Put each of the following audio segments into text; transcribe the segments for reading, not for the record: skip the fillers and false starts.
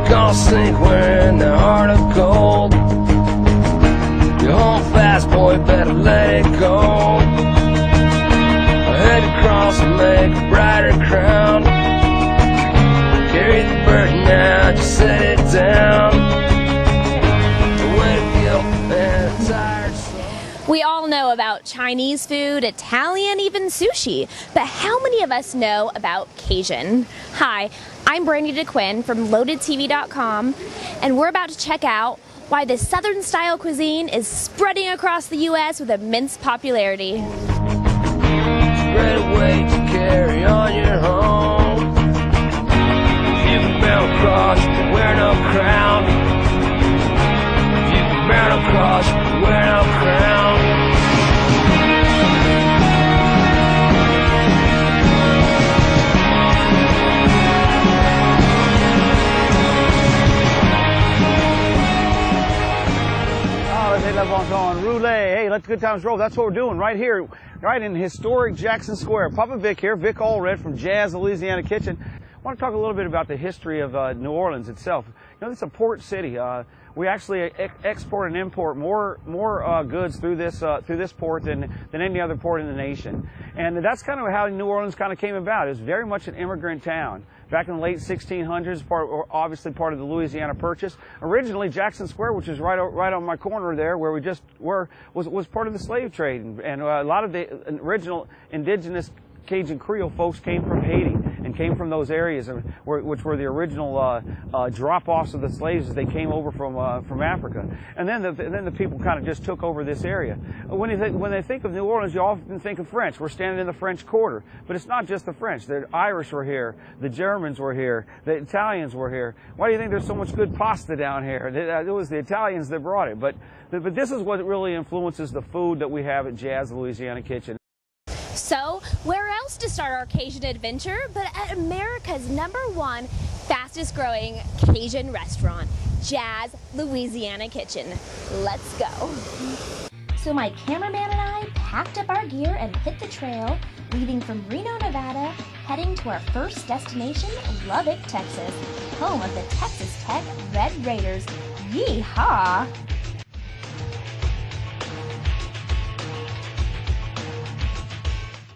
gonna sink, we're in the heart of gold. You're home fast, boy, better let it go. Head across and make a brighter crown. Carry the burden now, just set it down. The weight of guilt and a tired soul. We all know about Chinese food, Italian, even sushi, but how many of us know about Cajun? Hi, I'm Brandi Dequin from LoadedTV.com, and we're about to check out why this Southern style cuisine is spreading across the U.S. with immense popularity. Spread a weight to carry on your home. You can bear no cross, you can wear no crown. You can bear no cross, you can wear no crown. Hey, let the good times roll. That's what we're doing right here, right in historic Jackson Square. Papa Vic here, Vic Allred from Jazz Louisiana Kitchen. I want to talk a little bit about the history of New Orleans itself. You know, it's a port city. We actually export and import more goods through this port than any other port in the nation. And that's kind of how New Orleans kind of came about. It was very much an immigrant town. Back in the late 1600s, obviously part of the Louisiana Purchase. Originally, Jackson Square, which is right on my corner there, where we just were, was part of the slave trade, and a lot of the original indigenous Cajun Creole folks came from Haiti and came from those areas, which were the original drop-offs of the slaves as they came over from Africa. And then the people kind of just took over this area. When they think of New Orleans, you often think of French. We're standing in the French Quarter, but it's not just the French. The Irish were here, the Germans were here, the Italians were here. Why do you think there's so much good pasta down here? It was the Italians that brought it. But this is what really influences the food that we have at Jazz Louisiana Kitchen. So, where else to start our Cajun adventure but at America's #1 fastest growing Cajun restaurant, Jazz Louisiana Kitchen. Let's go. So my cameraman and I packed up our gear and hit the trail, leaving from Reno, Nevada, heading to our first destination, Lubbock, Texas, home of the Texas Tech Red Raiders. Yeehaw!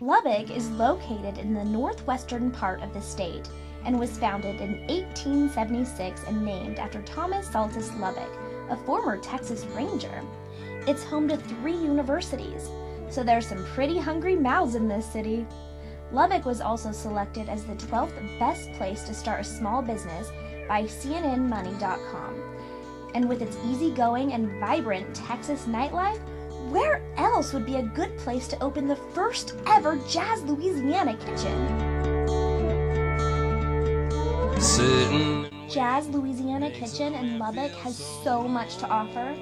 Lubbock is located in the northwestern part of the state and was founded in 1876 and named after Thomas Saltus Lubbock, a former Texas Ranger. It's home to 3 universities, so there's some pretty hungry mouths in this city. Lubbock was also selected as the 12th best place to start a small business by CNNmoney.com. And with its easygoing and vibrant Texas nightlife, where else would be a good place to open the first ever Jazz Louisiana Kitchen? Jazz Louisiana Kitchen in Lubbock has so much to offer.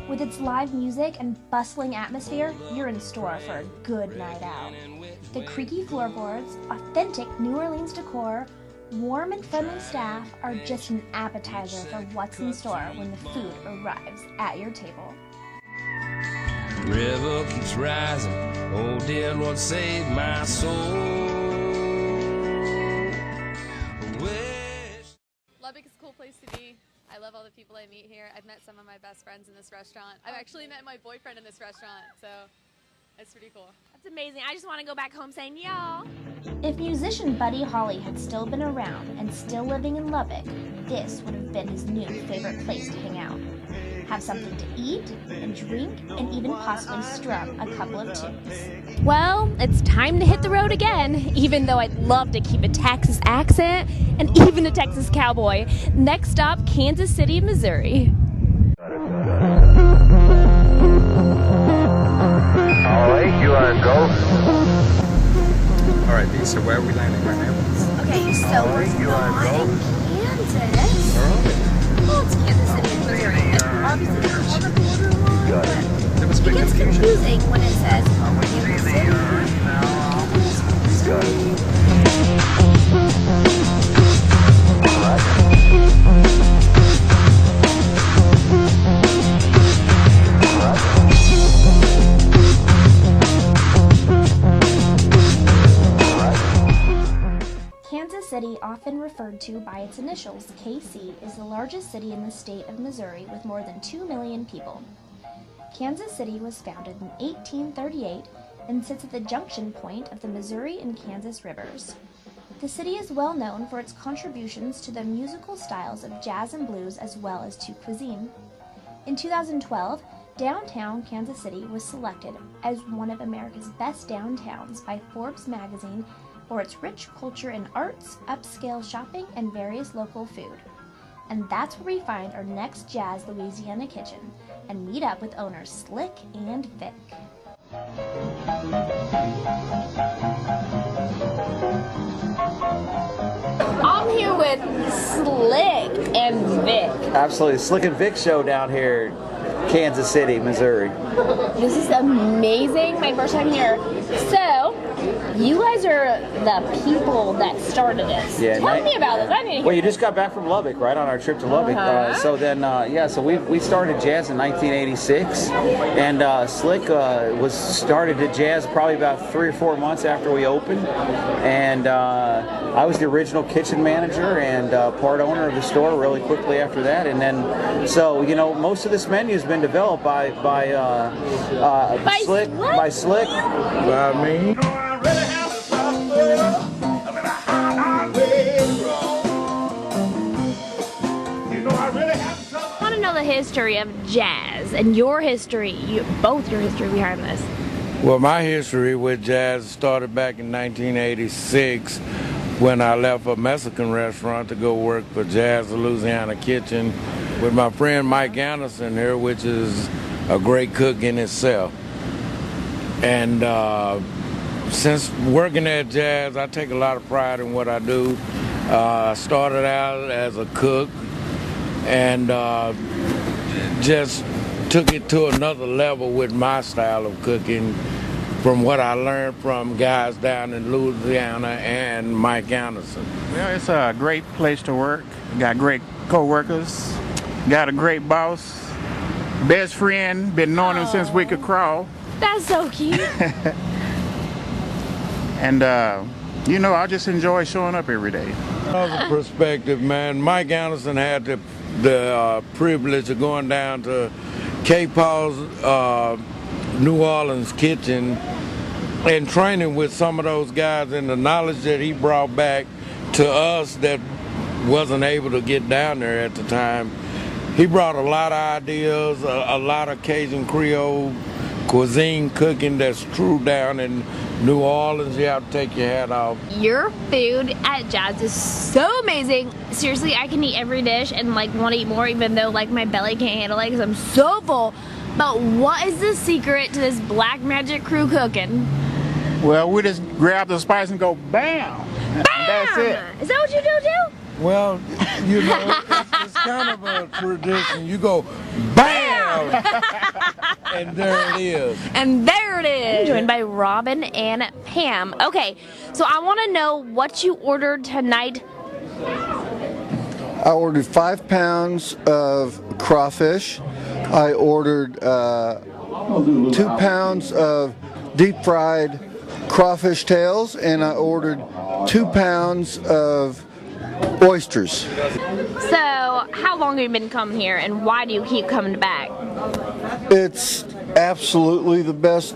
With its live music and bustling atmosphere, you're in store for a good night out. The creaky floorboards, authentic New Orleans decor, warm and friendly staff are just an appetizer for what's in store when the food arrives at your table. River keeps rising, oh dear Lord, save my soul. Lubbock is a cool place to be. I love all the people I meet here. I've met some of my best friends in this restaurant. I've actually met my boyfriend in this restaurant, so it's pretty cool. That's amazing. I just want to go back home saying, y'all. If musician Buddy Holly had still been around and still living in Lubbock, this would have been his new favorite place to hang out. Have something to eat and drink and even possibly strum a couple of tunes. Well, it's time to hit the road again, even though I'd love to keep a Texas accent and even a Texas cowboy. Next stop, Kansas City, Missouri. All right, you are go. All right, B, so where are we landing right now? Okay, so we're not in Kansas. Well, it's Kansas City, Missouri. And obviously, there's all the border along, but it gets confusing when it says Kansas City. Kansas City often often referred to by its initials, KC, is the largest city in the state of Missouri with more than 2 million people. Kansas City was founded in 1838 and sits at the junction point of the Missouri and Kansas rivers. The city is well known for its contributions to the musical styles of jazz and blues as well as to cuisine. In 2012, downtown Kansas City was selected as one of America's best downtowns by Forbes magazine for its rich culture in arts, upscale shopping, and various local food. And that's where we find our next Jazz Louisiana Kitchen and meet up with owners Slick and Vic. I'm here with Slick and Vic. Absolutely. Slick and Vic show down here, Kansas City, Missouri. This is amazing. My first time here. So, you guys are the people that started this. Yeah, Tell me about this. I need to hear Well, you this. just got back from Lubbock, right, on our trip to Lubbock. So we started jazz in 1986, and Slick was started at jazz probably about 3 or 4 months after we opened, and I was the original kitchen manager and part owner of the store really quickly after that, and then so most of this menu has been developed by Slick. By Slick. By me. I want to know the history of jazz and your history, both your history behind this. Well, my history with jazz started back in 1986 when I left a Mexican restaurant to go work for Jazz Louisiana Kitchen with my friend Mike Anderson here, which is a great cook in itself. And since working at Jazz, I take a lot of pride in what I do. I started out as a cook and just took it to another level with my style of cooking from what I learned from guys down in Louisiana and Mike Anderson. Well, it's a great place to work. Got great co-workers, got a great boss, best friend, been knowing him since we could crawl. That's so cute. And I just enjoy showing up every day. Another perspective, man. Mike Anderson had the privilege of going down to K. Paul's New Orleans kitchen and training with some of those guys, and the knowledge that he brought back to us that wasn't able to get down there at the time. He brought a lot of ideas, a lot of Cajun Creole cuisine cooking that's true down in New Orleans. You have to take your hat off. Your food at Jazz is so amazing. Seriously, I can eat every dish and want to eat more, even though my belly can't handle it because I'm so full. But what is the secret to this Black Magic crew cooking? Well, we just grab the spice and go bam. Bam! That's it. Is that what you do too? Well, it's kind of a tradition. You go BAM! And there it is. And there it is. I'm joined by Robin and Pam. Okay, so I want to know what you ordered tonight. I ordered 5 pounds of crawfish. I ordered 2 pounds of deep fried crawfish tails, and I ordered 2 pounds of oysters. So, how long have you been coming here, and why do you keep coming back? It's absolutely the best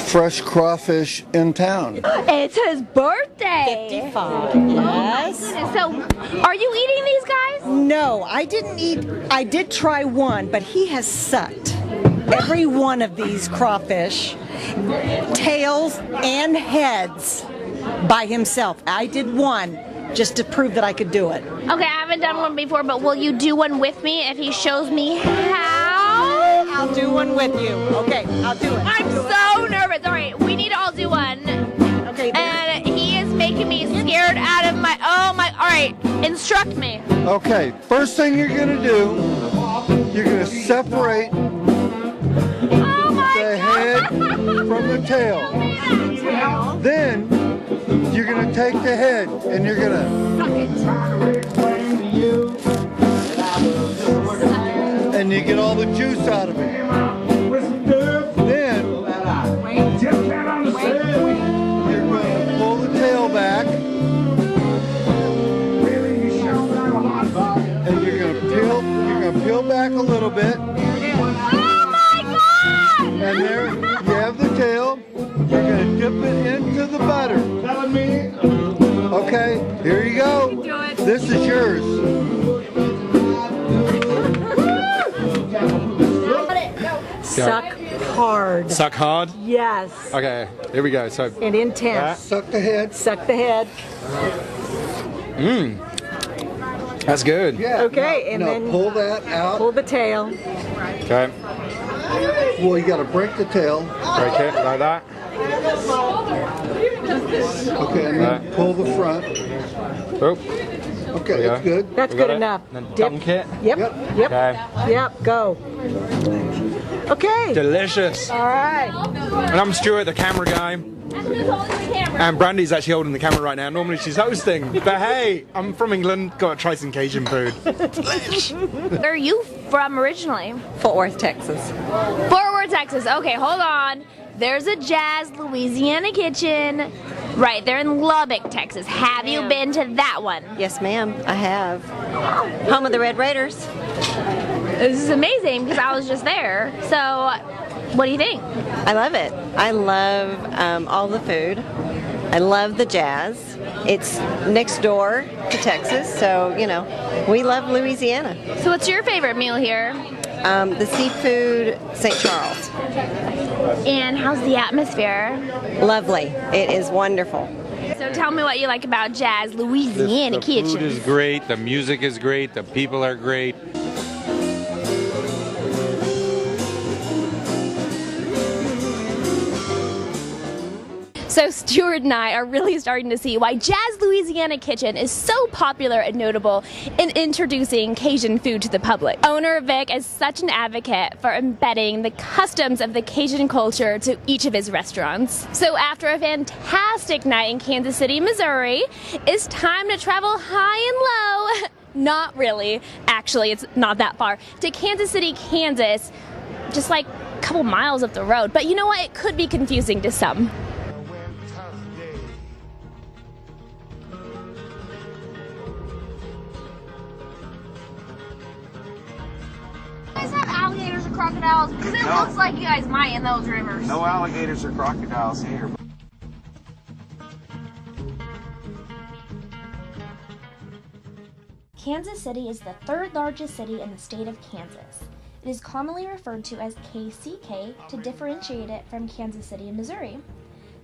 fresh crawfish in town. It's his birthday. 55. Yes. Oh my goodness. So, are you eating these guys? No, I didn't eat. I did try one, but he has sucked every one of these crawfish, tails and heads, by himself. I did one just to prove that I could do it. Okay, I haven't done one before, but will you do one with me if he shows me how? I'll do one with you. Okay, I'll do it. I'm so nervous. All right, we need to all do one. Okay. And he is making me scared out of my, all right, instruct me. Okay, first thing you're gonna do, you're gonna separate the head from the tail. Then you're gonna take the head and you're gonna and you get all the juice out of it. Then you're gonna pull the tail back back a little bit. Oh my God! And there you have the tail. You're going to dip it into the butter. Okay, here you go. This is yours. Suck hard. Suck hard? Yes. Okay, here we go. So And intense. Suck the head. Suck the head. that's good. Yeah. Okay, and now then pull that out. pull the tail. Okay, Well, you got to break the tail. break it like that. Okay, and then pull the front. Oh, Okay, There we that's go. good. That's we good got it. enough. And then Dip. dunk it. Yep. Yep. Yep. Okay, Yep. Go. Okay. delicious. All right. And I'm Stuart, the camera guy. And Brandy's actually holding the camera right now. Normally she's hosting. But hey, I'm from England. Got to try some Cajun food. Where are you from originally? Fort Worth, Texas. Fort Worth, Texas. Okay, hold on. There's a Jazz Louisiana Kitchen right there in Lubbock, Texas. Have you been to that one? Yes, ma'am, I have. Home of the Red Raiders. This is amazing because I was just there. So, what do you think? I love it. I love all the food. I love the jazz. It's next door to Texas, so, you know, we love Louisiana. So, what's your favorite meal here? The seafood St. Charles. And how's the atmosphere? Lovely. It is wonderful. So, tell me what you like about Jazz Louisiana The Kitchen. food is great, the music is great, the people are great. So Stuart and I are really starting to see why Jazz Louisiana Kitchen is so popular and notable in introducing Cajun food to the public. Owner Vic is such an advocate for embedding the customs of the Cajun culture to each of his restaurants. So after a fantastic night in Kansas City, Missouri, it's time to travel high and low. Not really. Actually, it's not that far. To Kansas City, Kansas, just like a couple miles up the road. But you know what? It could be confusing to some. You guys have alligators or crocodiles? Because it looks like you guys might in those rivers. No alligators or crocodiles here. Kansas City is the third largest city in the state of Kansas. It is commonly referred to as KCK to differentiate it from Kansas City, Missouri.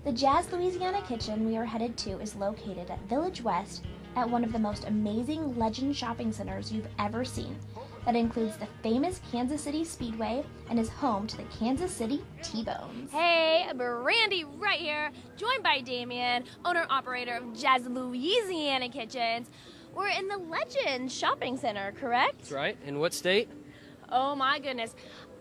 The Jazz Louisiana Kitchen we are headed to is located at Village West at one of the most amazing legend shopping centers you've ever seen. That includes the famous Kansas City Speedway and is home to the Kansas City T-Bones. Hey, Brandi right here, joined by Damien, owner-operator of Jazz Louisiana Kitchens. We're in the Legend Shopping Center, correct? That's right. In what state? Oh my goodness.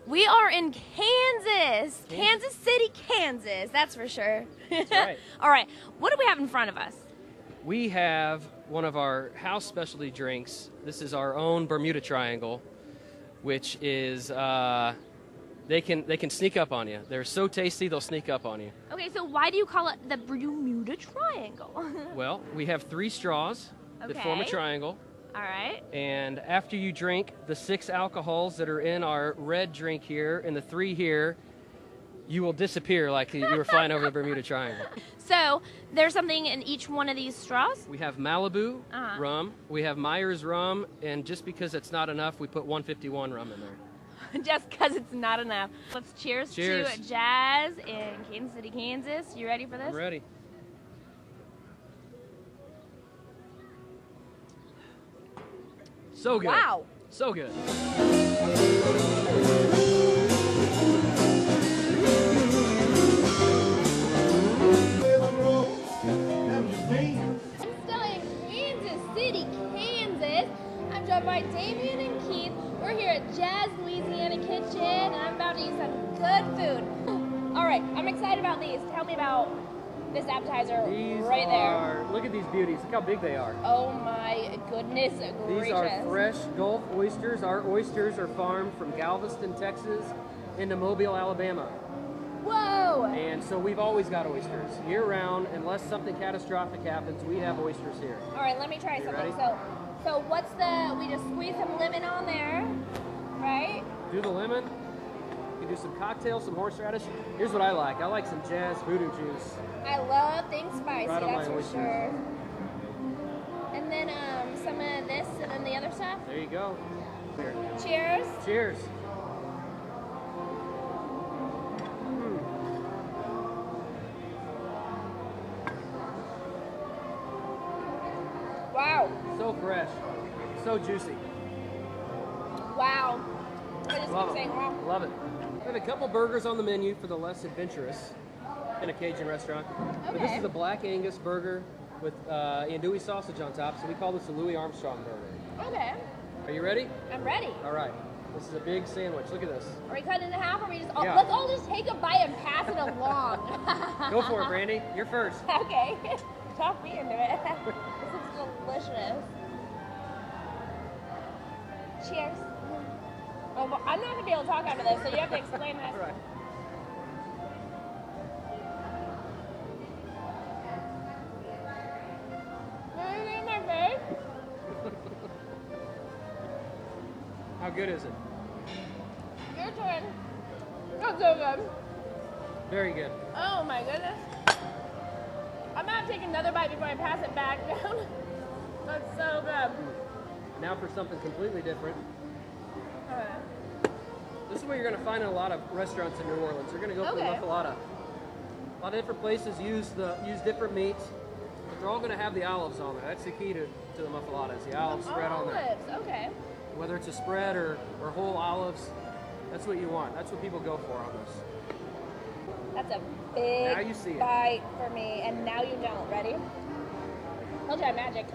We are in Kansas. Kansas City, Kansas, that's for sure. That's right. All right, what do we have in front of us? We have one of our house specialty drinks. This is our own Bermuda Triangle, which is, they can sneak up on you. They're so tasty, they'll sneak up on you. Okay, so why do you call it the Bermuda Triangle? Well, we have 3 straws that form a Okay. triangle. All right. And after you drink the 6 alcohols that are in our red drink here and the 3 here, you will disappear like you were flying over the Bermuda Triangle. So there's something in each one of these straws? We have Malibu rum, we have Myers rum, and just because it's not enough, we put 151 rum in there. Just because it's not enough. Let's cheers Cheers. to Jazz in Kansas City, Kansas. You ready for this? I'm ready. So good. Wow. So good. Still in Kansas City, Kansas. I'm joined by Damien and Keith. We're here at Jazz Louisiana Kitchen, and I'm about to eat some good food. All right, I'm excited about these. Tell me about this appetizer right there. Look at these beauties. Look how big they are. Oh my goodness gracious. These are fresh Gulf oysters. Our oysters are farmed from Galveston, Texas, into Mobile, Alabama. Whoa! And so we've always got oysters year round. Unless something catastrophic happens, we have oysters here. All right, let me try something. ready? So what's the? We just squeeze some lemon on there. Right? Do the lemon. You can do some cocktails, some horseradish. Here's what I like. I like some jazz voodoo juice. I love things spicy, Right on that's my for oysters. sure. And then some of this and then the other stuff. There you go. Here. Cheers. Cheers. Wow. So fresh. So juicy. Wow. I just Love keep saying it. wow. Love it. We have a couple burgers on the menu for the less adventurous in a Cajun restaurant. But this Okay. is a Black Angus burger with andouille sausage on top, so we call this a Louis Armstrong burger. Okay. Are you ready? I'm ready. All right. This is a big sandwich. Look at this. Are we cutting it in half or are we just Yeah. let's all just take a bite and pass it along. Go for it, Brandi. You're first. Okay. Talk me into it. This is delicious. Cheers. Oh, well, I'm not gonna be able to talk after this, so you have to explain this. All right. Can you get in my face? How good is it? Your turn. Not so good. Very good. Oh my goodness. I'm gonna have to take another bite before I pass it back down. That's so good. Now for something completely different. Okay. This is what you're going to find in a lot of restaurants in New Orleans. You're going to go for the Okay. muffalata. A lot of different places use different meats, but they're all going to have the olives on there. That's the key to the muffalata, is the olives spread on there. Olives, okay. Whether it's a spread or whole olives, that's what you want. That's what people go for on this. That's a big Now you see it. bite for me, and now you don't. Ready? Told you I'm magic.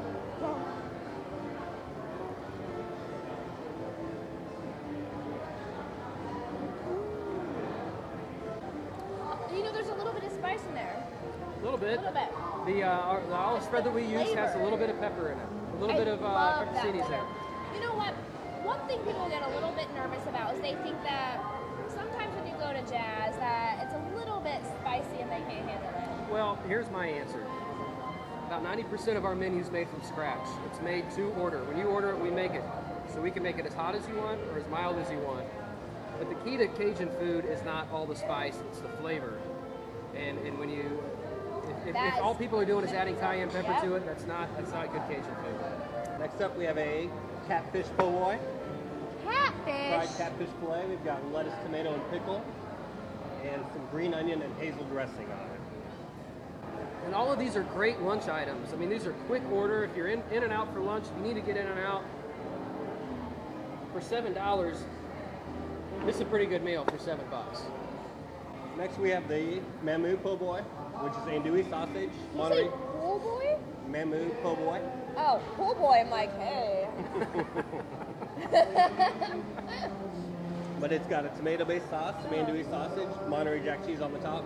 You know, there's a little bit of spice in there. A little bit. A little bit. The olive spread that we use has a little bit of pepper in it. A little bit of love that pepperoncinis in flavor. it. You know what? One thing people get a little bit nervous about is they think that sometimes when you go to jazz that it's a little bit spicy and they can't handle it. Well, here's my answer. About 90% of our menu is made from scratch. It's made to order. When you order it, we make it. So we can make it as hot as you want or as mild as you want. But the key to Cajun food is not all the spice, it's the flavor. And when you, if all people are doing is adding cayenne pepper to it, that's not good Cajun food. Next up, we have a catfish po' boy. Catfish? Fried catfish fillet. We've got lettuce, tomato, and pickle, and some green onion and hazel dressing on it. And all of these are great lunch items. I mean, these are quick order. If you're in and out for lunch, if you need to get in and out, for $7, this is a pretty good meal for $7. Next, we have the mamu po' boy, which is andouille sausage. You say pool boy? Mamu po' boy. Oh, pool boy. I'm like, hey. But it's got a tomato-based sauce, some andouille sausage, Monterey Jack cheese on the top.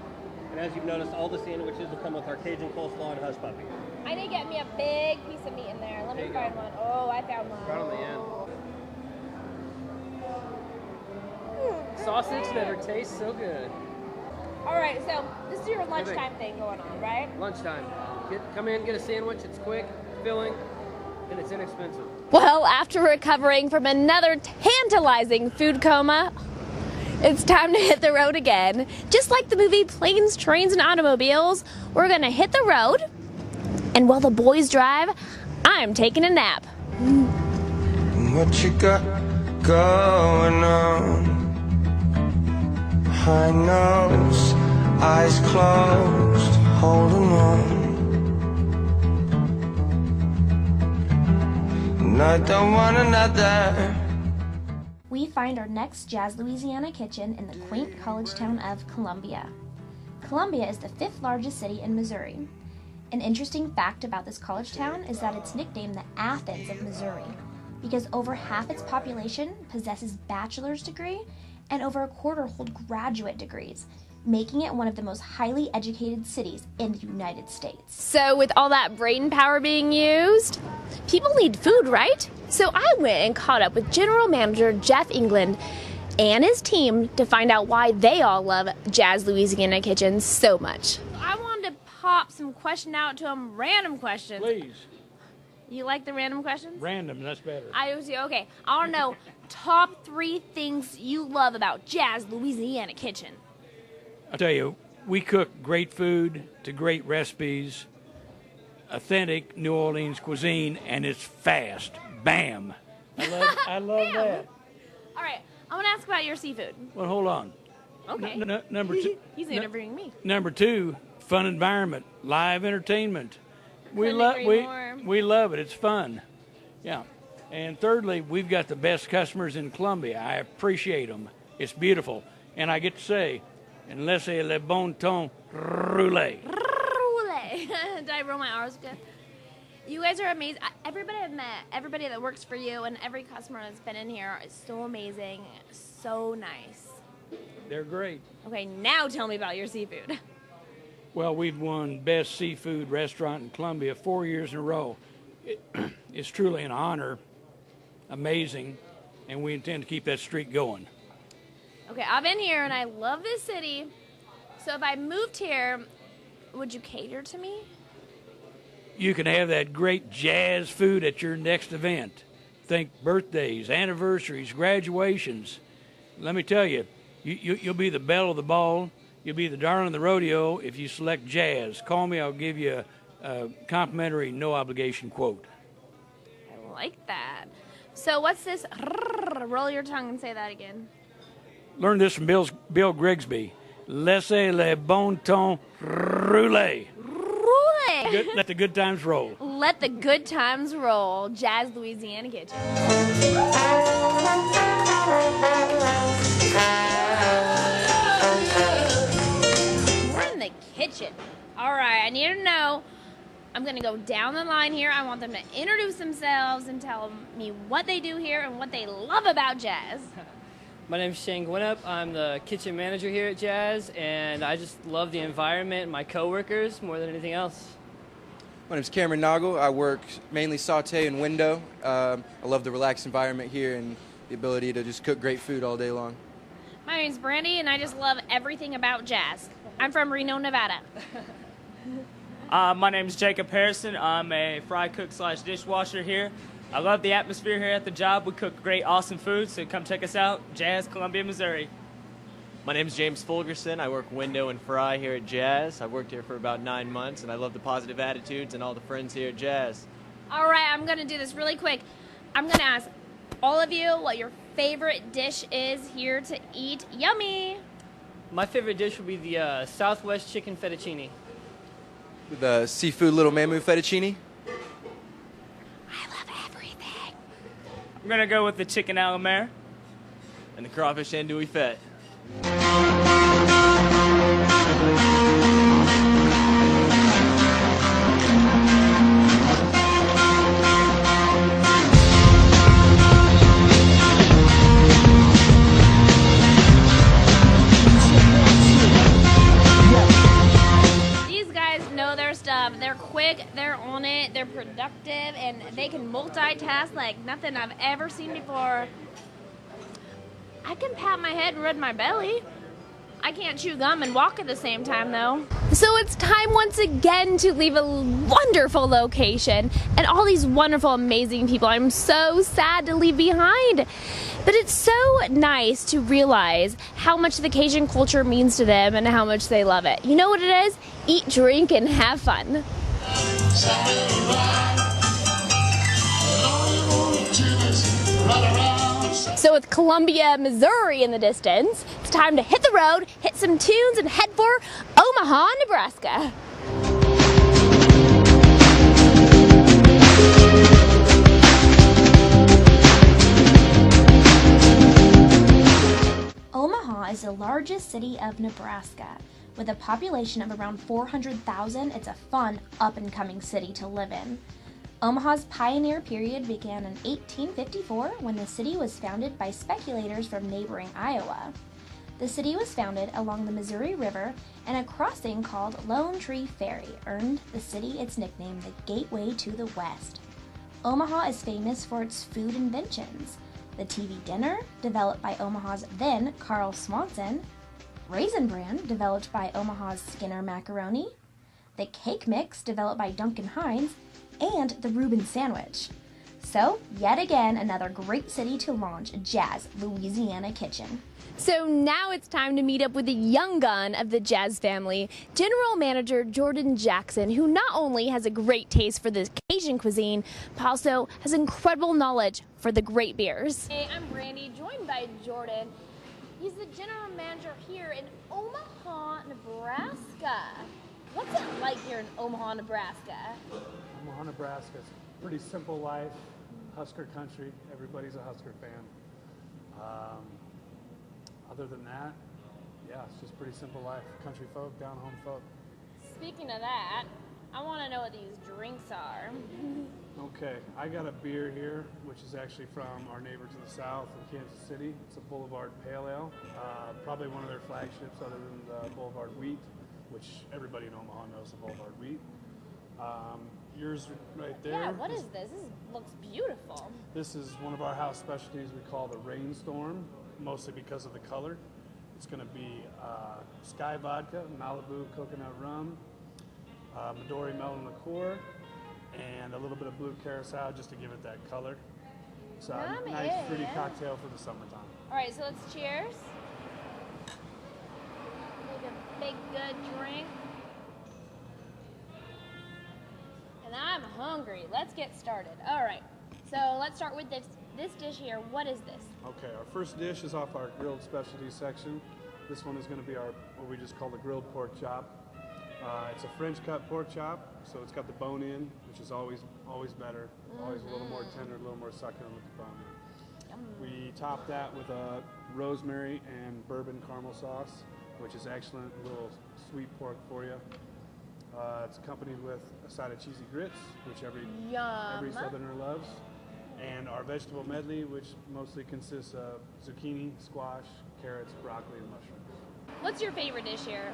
And as you've noticed, all the sandwiches will come with our Cajun coleslaw and hush puppy. I need to get me a big piece of meat in there. Let me find one. Oh, I found one. Right on the end. Sausage never tastes so good. All right, so this is your lunchtime thing going on, right? Lunchtime. Come in, get a sandwich. It's quick, filling, and it's inexpensive. Well, after recovering from another tantalizing food coma, it's time to hit the road again. Just like the movie Planes, Trains, and Automobiles, we're gonna hit the road, and while the boys drive, I'm taking a nap. What you got going on? High nose, eyes closed, holding on. And I don't want another. We find our next Jazz Louisiana kitchen in the quaint college town of Columbia. Columbia is the 5th largest city in Missouri. An interesting fact about this college town is that it's nicknamed the Athens of Missouri because over half its population possesses bachelor's degree and over a quarter hold graduate degrees, making it one of the most highly educated cities in the United States. So with all that brain power being used, people need food, right? So I went and caught up with General Manager Jeff England and his team to find out why they all love Jazz Louisiana Kitchen so much. I wanted to pop some question out to him, random questions. Please. You like the random questions? Random, that's better. I do. Okay. I want to know top 3 things you love about Jazz Louisiana Kitchen. I'll tell you, we cook great food to great recipes, authentic New Orleans cuisine, and it's fast. Bam. I love that. All right. I want to ask about your seafood. Well, hold on. Okay. Number 2. He's interviewing me. Number 2, fun environment, live entertainment. We Couldn't love it. It's fun. Yeah. And thirdly, we've got the best customers in Columbia. I appreciate them. It's beautiful. And I get to say, and laissez le bon temps rouler. Did I roll my R's good? You guys are amazing. Everybody I've met, everybody that works for you, and every customer that's been in here is so amazing, so nice. They're great. Okay, now tell me about your seafood. Well, we've won Best Seafood Restaurant in Columbia 4 years in a row. It's truly an honor, amazing, and we intend to keep that streak going. Okay, I've been here, and I love this city. So if I moved here, would you cater to me? You can have that great jazz food at your next event. Think birthdays, anniversaries, graduations. Let me tell you, you'll be the belle of the ball. You'll be the darling of the rodeo if you select jazz. Call me, I'll give you a complimentary, no-obligation quote. I like that. So what's this? Roll your tongue and say that again. Learned this from Bill Grigsby. Laissez le bon temps rouler. Let the good times roll. Let the good times roll. Jazz Louisiana Kitchen. We're in the kitchen. All right, I need to know. I'm going to go down the line here. I want them to introduce themselves and tell me what they do here and what they love about Jazz. My name's Shane Gwinnett. I'm the kitchen manager here at Jazz, and I just love the environment and my coworkers more than anything else. My name's Cameron Noggle. I work mainly saute and window. I love the relaxed environment here and the ability to just cook great food all day long. My name's Brandi, and I just love everything about Jazz. I'm from Reno, Nevada. My name's Jacob Harrison. I'm a fry cook / dishwasher here. I love the atmosphere here at the job. We cook great, awesome food, so come check us out. Jazz, Columbia, Missouri. My name's James Fulgerson. I work window and fry here at Jazz. I've worked here for about 9 months, and I love the positive attitudes and all the friends here at Jazz. All right, I'm going to do this really quick. I'm going to ask all of you what your favorite dish is here to eat. Yummy! My favorite dish would be the Southwest chicken fettuccine. With the seafood little mamu fettuccine. I'm going to go with the chicken a la mare. And the crawfish andouille fete. These guys know their stuff. They're quick, they're on it, they're productive, and they can multitask like nothing I've ever seen before. I can pat my head and rub my belly. I can't chew gum and walk at the same time, though. So it's time once again to leave a wonderful location and all these wonderful, amazing people I'm so sad to leave behind. But it's so nice to realize how much the Cajun culture means to them and how much they love it. You know what it is? Eat, drink, and have fun. So with Columbia, Missouri in the distance, it's time to hit the road, hit some tunes, and head for Omaha, Nebraska. Omaha is the largest city of Nebraska. With a population of around 400,000, it's a fun, up-and-coming city to live in. Omaha's pioneer period began in 1854 when the city was founded by speculators from neighboring Iowa. The city was founded along the Missouri River, and a crossing called Lone Tree Ferry earned the city its nickname, the Gateway to the West. Omaha is famous for its food inventions. The TV dinner, developed by Omaha's then Carl Swanson, Raisin Bran, developed by Omaha's Skinner Macaroni, the cake mix, developed by Duncan Hines, and the Reuben sandwich. So, yet again, another great city to launch a Jazz Louisiana kitchen. So now it's time to meet up with the young gun of the Jazz family, General Manager Jordan Jackson, who not only has a great taste for the Cajun cuisine, but also has incredible knowledge for the great beers. Hey, I'm Brandi, joined by Jordan. He's the General Manager here in Omaha, Nebraska. What's it like here in Omaha, Nebraska? Omaha, Nebraska is a pretty simple life, Husker country. Everybody's a Husker fan. Other than that, yeah, it's just pretty simple life. Country folk, down home folk. Speaking of that, I want to know what these drinks are. Okay, I got a beer here, which is actually from our neighbor to the south in Kansas City. It's a Boulevard Pale Ale, probably one of their flagships other than the Boulevard Wheat, which everybody in Omaha knows the Boulevard Wheat. Yours right there. Yeah, what is this? This looks beautiful. This is one of our house specialties we call the Rainstorm, mostly because of the color. It's going to be Sky Vodka, Malibu Coconut Rum, Midori Melon Liqueur, and a little bit of Blue Curacao just to give it that color. So a nice fruity cocktail for the summertime. All right, so let's cheers. Make a big, good drink. And I'm hungry. Let's get started. All right, so let's start with this dish here. What is this? Okay, our first dish is off our grilled specialties section. This one is going to be our, what we just call the grilled pork chop. It's a French cut pork chop, so it's got the bone in, which is always better. Always a little more tender, a little more succulent with the bone. We top that with a rosemary and bourbon caramel sauce, which is excellent, a little sweet pork for you. It's accompanied with a side of cheesy grits, which every Southerner loves, and our vegetable medley, which mostly consists of zucchini, squash, carrots, broccoli, and mushrooms. What's your favorite dish here?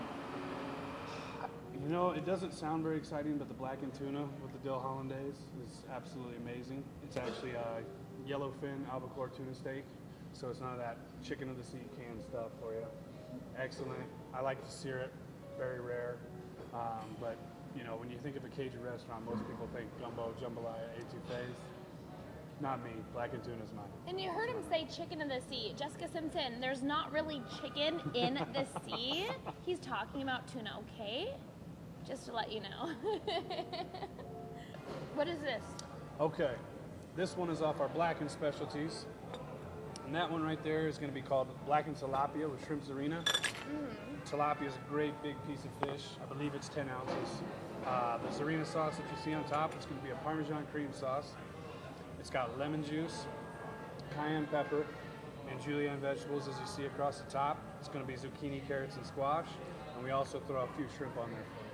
You know, it doesn't sound very exciting, but the blackened tuna with the dill hollandaise is absolutely amazing. It's actually a yellowfin albacore tuna steak, so it's none of that chicken of the sea canned stuff for you. Excellent. I like to sear it, very rare. But, you know, when you think of a Cajun restaurant, most people think gumbo, jambalaya, etouffees. Not me. Blackened tuna is mine. And you heard him say chicken of the sea. Jessica Simpson, there's not really chicken in the sea. He's talking about tuna, okay? Just to let you know. What is this? Okay. This one is off our blackened specialties. And that one right there is going to be called blackened tilapia with shrimp zarina. Tilapia is a great big piece of fish. I believe it's 10 ounces. The zarina sauce that you see on top is going to be a Parmesan cream sauce. It's got lemon juice, cayenne pepper, and julienne vegetables as you see across the top. It's going to be zucchini, carrots, and squash. And we also throw a few shrimp on there for you.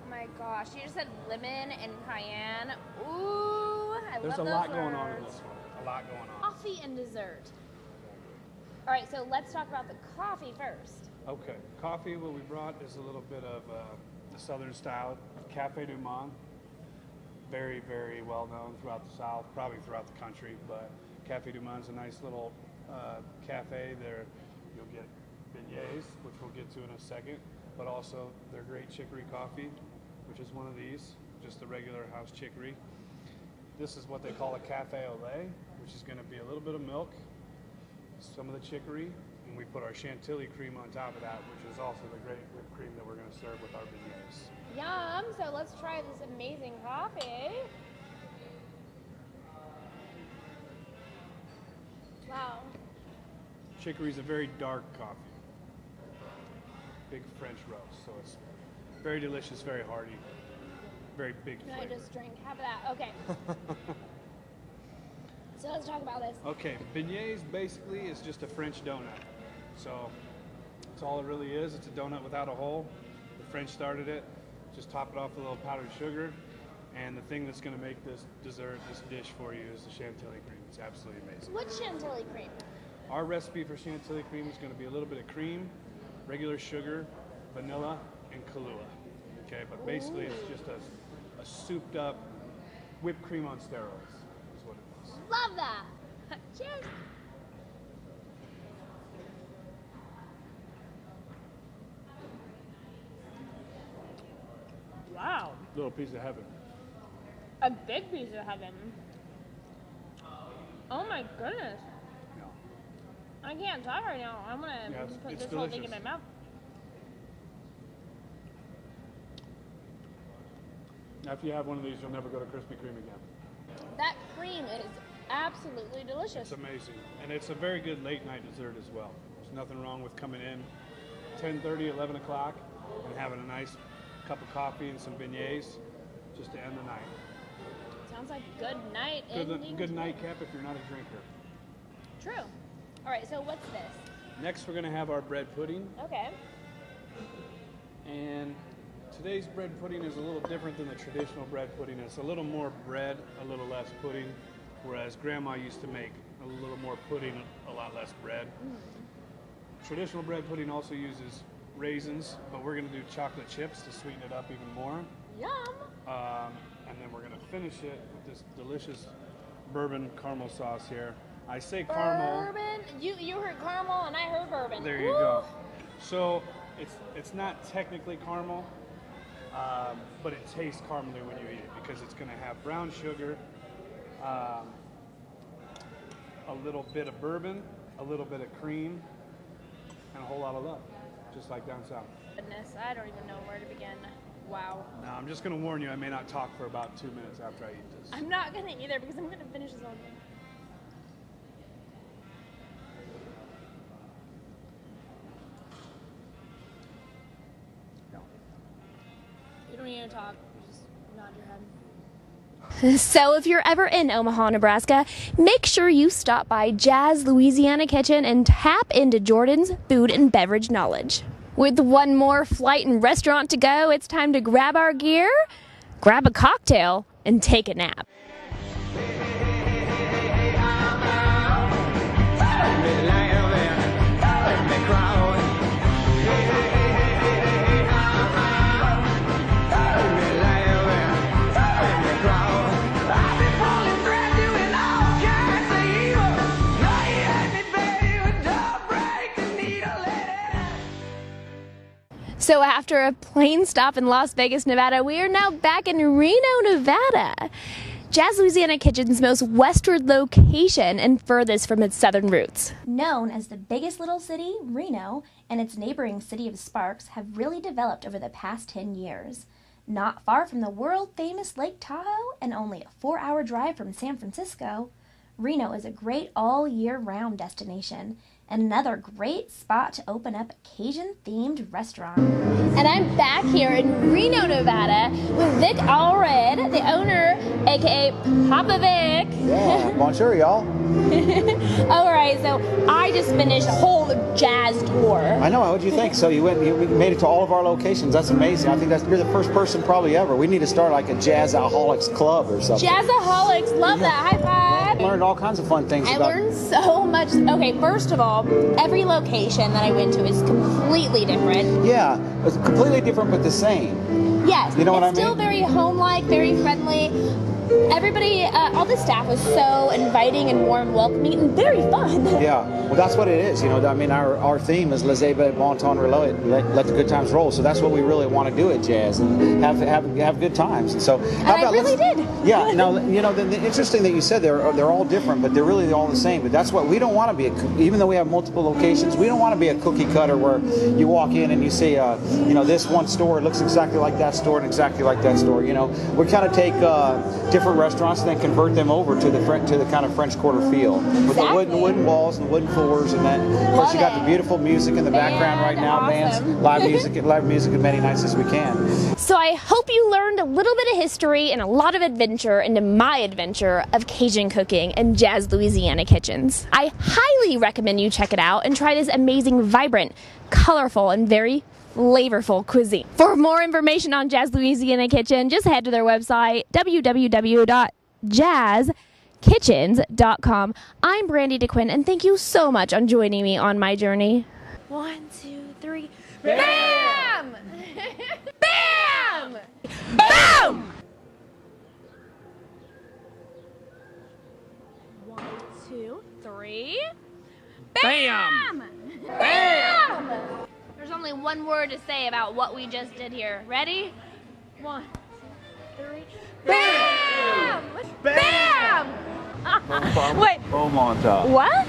Oh my gosh, you just said lemon and cayenne. Ooh, I love those. There's a lot going on in this one. A lot going on. Coffee and dessert. All right, so let's talk about the coffee first. Okay, coffee, what we brought is a little bit of the Southern style Cafe du Monde. Very, very well known throughout the South, probably throughout the country, but Cafe du Monde is a nice little cafe. There you'll get beignets, which we'll get to in a second, but also their great chicory coffee, which is one of these, just the regular house chicory. This is what they call a cafe au lait, which is going to be a little bit of milk, some of the chicory, and we put our chantilly cream on top of that, which is also the great whipped cream that we're going to serve with our beignets. Yum! So let's try this amazing coffee. Wow. Chicory is a very dark coffee. Big French roast, so it's very delicious, very hearty, very big flavor. I just drank half of that. Okay. So let's talk about this. Okay, beignets basically is just a French donut. So that's all it really is. It's a donut without a hole. The French started it. Just top it off with a little powdered sugar. And the thing that's going to make this dessert, this dish for you is the chantilly cream. It's absolutely amazing. What chantilly cream? Our recipe for chantilly cream is going to be a little bit of cream, regular sugar, vanilla, and Kahlua. Okay, but basically it's just a souped up whipped cream on steroids is what it is. Love that. Cheers. Wow. Little piece of heaven. A big piece of heaven. Oh my goodness. I can't talk right now. I'm gonna put this whole thing in my mouth. After you have one of these, you'll never go to Krispy Kreme again. That cream is absolutely delicious. It's amazing. And it's a very good late night dessert as well. There's nothing wrong with coming in 10:30, 11 o'clock and having a nice cup of coffee and some beignets just to end the night. Sounds like good night ending. Good nightcap if you're not a drinker. True. All right, so what's this? Next, we're going to have our bread pudding. Okay. And today's bread pudding is a little different than the traditional bread pudding. It's a little more bread, a little less pudding, whereas Grandma used to make a little more pudding, a lot less bread. Traditional bread pudding also uses raisins, but we're going to do chocolate chips to sweeten it up even more. Yum! And then we're going to finish it with this delicious bourbon caramel sauce here. I say caramel. Bourbon? You heard caramel and I heard bourbon. There you go. So it's not technically caramel, but it tastes caramely when you eat it because it's going to have brown sugar, a little bit of bourbon, a little bit of cream, and a whole lot of love, just like down south. Goodness, I don't even know where to begin. Wow. Now, I'm just going to warn you, I may not talk for about 2 minutes after I eat this. I'm not going to either because I'm going to finish this all day. You don't need to talk, just nod your head. So if you're ever in Omaha, Nebraska, make sure you stop by Jazz Louisiana Kitchen and tap into Jordan's food and beverage knowledge. With one more flight and restaurant to go, it's time to grab our gear, grab a cocktail, and take a nap. So after a plane stop in Las Vegas, Nevada, we are now back in Reno, Nevada. Jazz Louisiana Kitchen's most westward location and furthest from its southern roots. Known as the biggest little city, Reno, and its neighboring city of Sparks have really developed over the past 10 years. Not far from the world-famous Lake Tahoe and only a 4-hour drive from San Francisco, Reno is a great all-year-round destination and another great spot to open up a Cajun-themed restaurant. And I'm back here in Reno, Nevada with Vic Allred, the owner, aka Papa Vic. Yeah, bonjour, y'all. All right, so I just finished a whole jazz tour. I know, what do you think? So you made it to all of our locations. That's amazing. I think you're the first person probably ever. We need to start like a Jazzaholics club or something. Jazzaholics, love that. High five. I learned all kinds of fun things. I learned so much. Okay, first of all, every location that I went to is completely different. Yeah, it's completely different but the same. Yes, you know what I mean? It's still very home-like, very friendly. Everybody, all the staff was so inviting and warm, welcoming, and very fun. Yeah, well, that's what it is. You know, I mean, our theme is "Laissez le bon temps rouler," let the good times roll. So that's what we really want to do at Jazz and have good times. And so, I really did. Yeah. Now, you know, the interesting that you said they're all different, but they're really all the same. But that's what we don't want to be. Even though we have multiple locations, we don't want to be a cookie cutter where you walk in and you see, you know, this one store looks exactly like that store and exactly like that store. You know, we kind of take different restaurants and then convert them over to the kind of French Quarter feel with the wooden walls and the wooden floors, and then of course you got the beautiful music in the background right now, bands, live music as many nights as we can. So I hope you learned a little bit of history and a lot of adventure into my adventure of Cajun cooking and Jazz Louisiana Kitchens. I highly recommend you check it out and try this amazing, vibrant, colorful, and very flavorful cuisine. For more information on Jazz Louisiana Kitchen, just head to their website, www.jazzkitchens.com. I'm Brandi Dequin, and thank you so much on joining me on my journey. 1, 2, 3. BAM! BAM! BAM! 1, 2, 3. BAM! BAM! There's only one word to say about what we just did here. Ready? 1, 2, 3. Bam! Bam! Wait. Foam on top. What?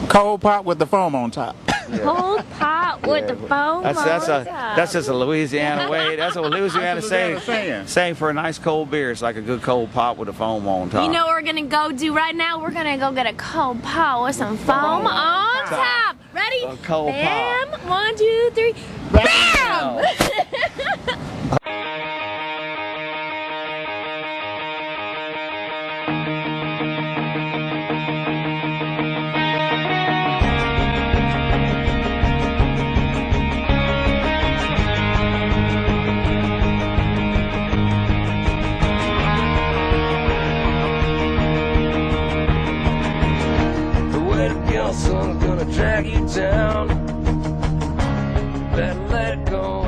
Cold pot with the foam on top. Cold pot with the foam That's just a Louisiana way. That's what Louisiana That's what Louisiana say for a nice cold beer. It's like a good cold pot with a foam on top. You know what we're gonna go do right now? We're gonna go get a cold pot with some foam on top. Ready? A cold Bam! 1, 2, 3. Bam! So I'm gonna drag you down. Better let it go.